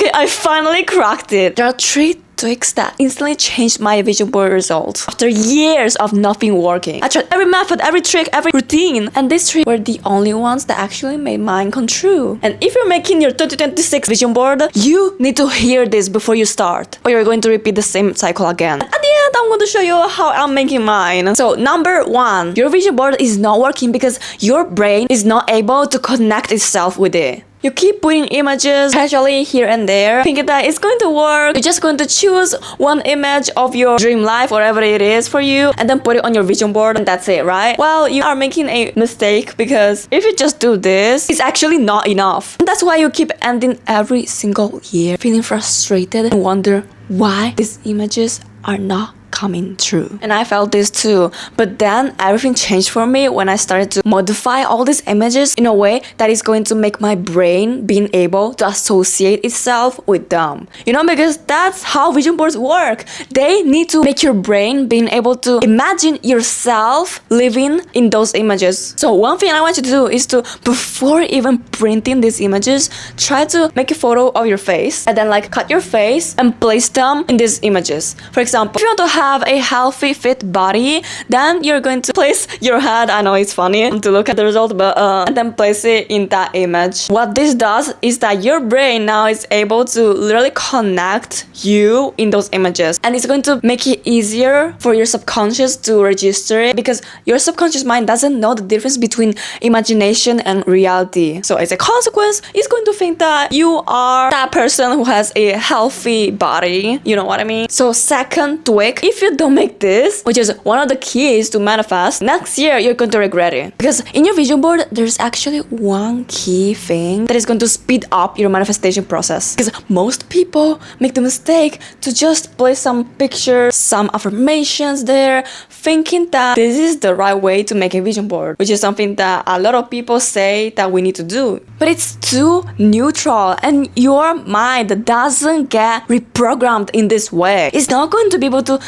Okay, I finally cracked it. There are 3 tricks that instantly changed my vision board results. After years of nothing working, I tried every method, every trick, every routine, and these 3 were the only ones that actually made mine come true. And if you're making your 2026 vision board, you need to hear this before you start, or you're going to repeat the same cycle again. At the end, I'm going to show you how I'm making mine. So number 1, your vision board is not working because your brain is not able to connect itself with it. You keep putting images casually here and there, thinking that it's going to work. You're just going to choose one image of your dream life, whatever it is for you, and then put it on your vision board, and that's it, right? Well, you are making a mistake because if you just do this, it's actually not enough. And that's why you keep ending every single year feeling frustrated and wonder why these images are not coming true. And I felt this too, but then everything changed for me when I started to modify all these images in a way that is going to make my brain being able to associate itself with them. You know, because that's how vision boards work. They need to make your brain being able to imagine yourself living in those images. So one thing I want you to do is to, before even printing these images, try to make a photo of your face and then like cut your face and place them in these images. For example, if you want to have a healthy fit body, then you're going to place your head, I know it's funny to look at the result, but and then place it in that image. What this does is that your brain now is able to literally connect you in those images, and it's going to make it easier for your subconscious to register it, because your subconscious mind doesn't know the difference between imagination and reality. So as a consequence, it's going to think that you are that person who has a healthy body, you know what I mean? So second tweak, if you don't make this, which is one of the keys to manifest, next year you're going to regret it. Because in your vision board, there's actually one key thing that is going to speed up your manifestation process. Because most people make the mistake to just place some pictures, some affirmations there, thinking that this is the right way to make a vision board, which is something that a lot of people say that we need to do. But it's too neutral, and your mind doesn't get reprogrammed in this way. It's not going to be able to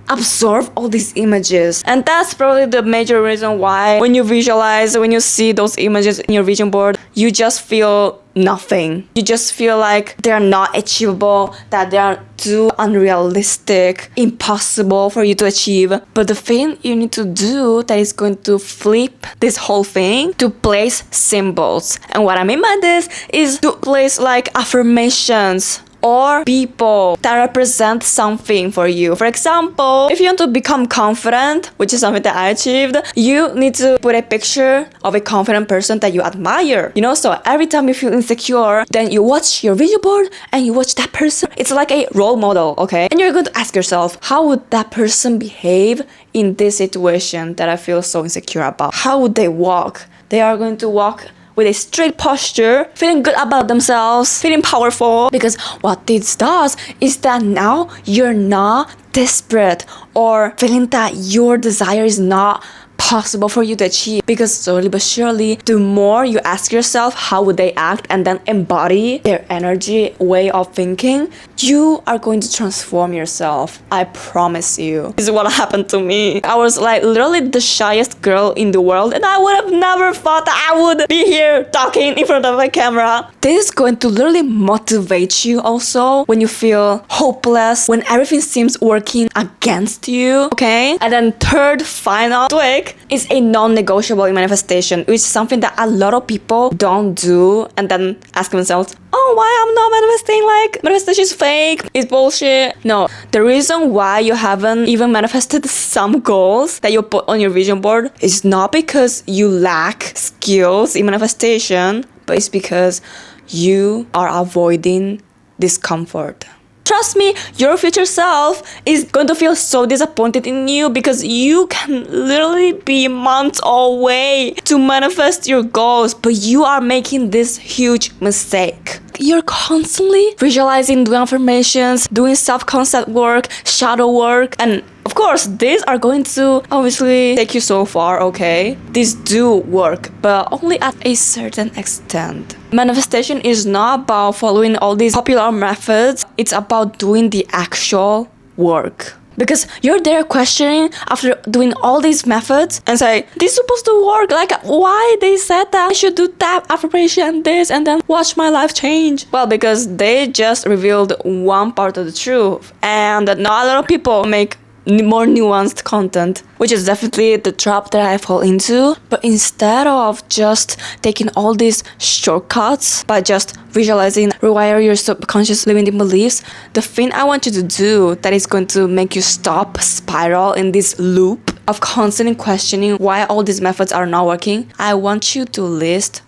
absorb all these images, and that's probably the major reason why when you visualize, when you see those images in your vision board, you just feel nothing. You just feel like they're not achievable, that they are too unrealistic, impossible for you to achieve. But the thing you need to do that is going to flip this whole thing, to place symbols. And what I mean by this is to place like affirmations or people that represent something for you. For example, if you want to become confident, which is something that I achieved, you need to put a picture of a confident person that you admire. You know, so every time you feel insecure, then you watch your vision board and you watch that person. It's like a role model, okay? And you're going to ask yourself, how would that person behave in this situation that I feel so insecure about? How would they walk? They are going to walk with a straight posture, feeling good about themselves, feeling powerful. Because what this does is that now you're not desperate or feeling that your desire is not possible for you to achieve, because slowly but surely, the more you ask yourself how would they act and then embody their energy, way of thinking, you are going to transform yourself. I promise you. This is what happened to me. I was like literally the shyest girl in the world, and I would have never thought that I would be here talking in front of a camera. This is going to literally motivate you also when you feel hopeless, when everything seems working against you, okay? And then third, final tweak is a non-negotiable in manifestation, which is something that a lot of people don't do, and then ask themselves, oh, why I'm not manifesting? Like, manifestation is fake, it's bullshit. No, the reason why you haven't even manifested some goals that you put on your vision board is not because you lack skills in manifestation, but it's because you are avoiding discomfort. Trust me, your future self is going to feel so disappointed in you, because you can literally be months away to manifest your goals, but you are making this huge mistake. You're constantly visualizing, doing affirmations, doing self-concept work, shadow work, and of course, these are going to obviously take you so far, okay? These do work, but only at a certain extent. Manifestation is not about following all these popular methods. It's about doing the actual work. Because you're there questioning after doing all these methods and say, this is supposed to work. Like, why they said that I should do that affirmation and this and then watch my life change? Well, because they just revealed one part of the truth, and not a lot of people make more nuanced content, which is definitely the trap that I fall into. But instead of just taking all these shortcuts by just visualizing, rewire your subconscious limiting beliefs, the thing I want you to do that is going to make you stop spiral in this loop of constantly questioning why all these methods are not working, I want you to list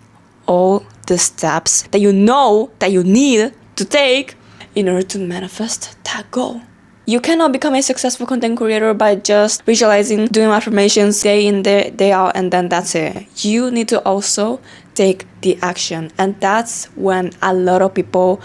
all the steps that you know that you need to take in order to manifest that goal. You cannot become a successful content creator by just visualizing, doing affirmations day in, day out, and then that's it. You need to also take the action. And that's when a lot of people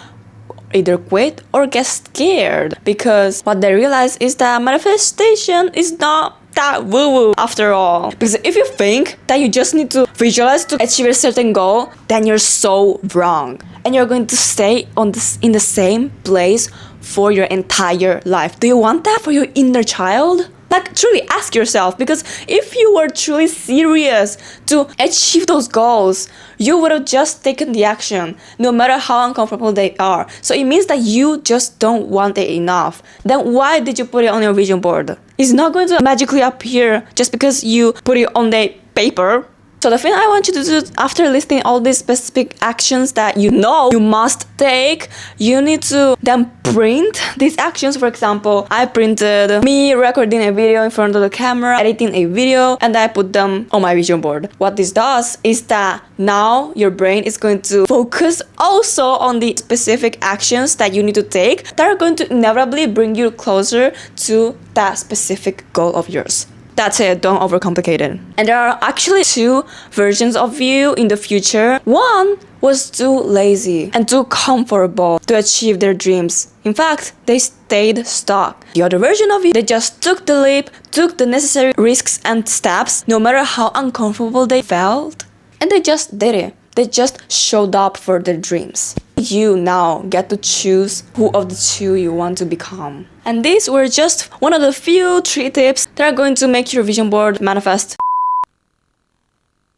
either quit or get scared, because what they realize is that manifestation is not that woo-woo after all. Because if you think that you just need to visualize to achieve a certain goal, then you're so wrong. And you're going to stay in the same place for your entire life. Do you want that for your inner child? Like, truly ask yourself, because if you were truly serious to achieve those goals, you would have just taken the action, no matter how uncomfortable they are. So it means that you just don't want it enough. Then why did you put it on your vision board? It's not going to magically appear just because you put it on the paper. So the thing I want you to do after listing all these specific actions that you know you must take, you need to then print these actions. For example, I printed me recording a video in front of the camera, editing a video, and I put them on my vision board. What this does is that now your brain is going to focus also on the specific actions that you need to take that are going to inevitably bring you closer to that specific goal of yours. That's it, don't overcomplicate it. And there are actually two versions of you in the future. One was too lazy and too comfortable to achieve their dreams. In fact, they stayed stuck. The other version of you, they just took the leap, took the necessary risks and steps, no matter how uncomfortable they felt, and they just did it. They just showed up for their dreams. You now get to choose who of the two you want to become. And these were just one of the few 3 tips that are going to make your vision board manifest.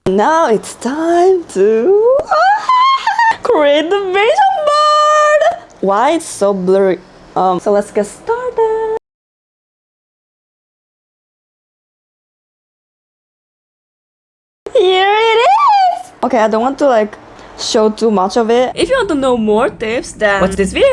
Now it's time to create the vision board! Why it's so blurry? So let's get started. Here it is! Okay, I don't want to show too much of it. If you want to know more tips, then watch this video.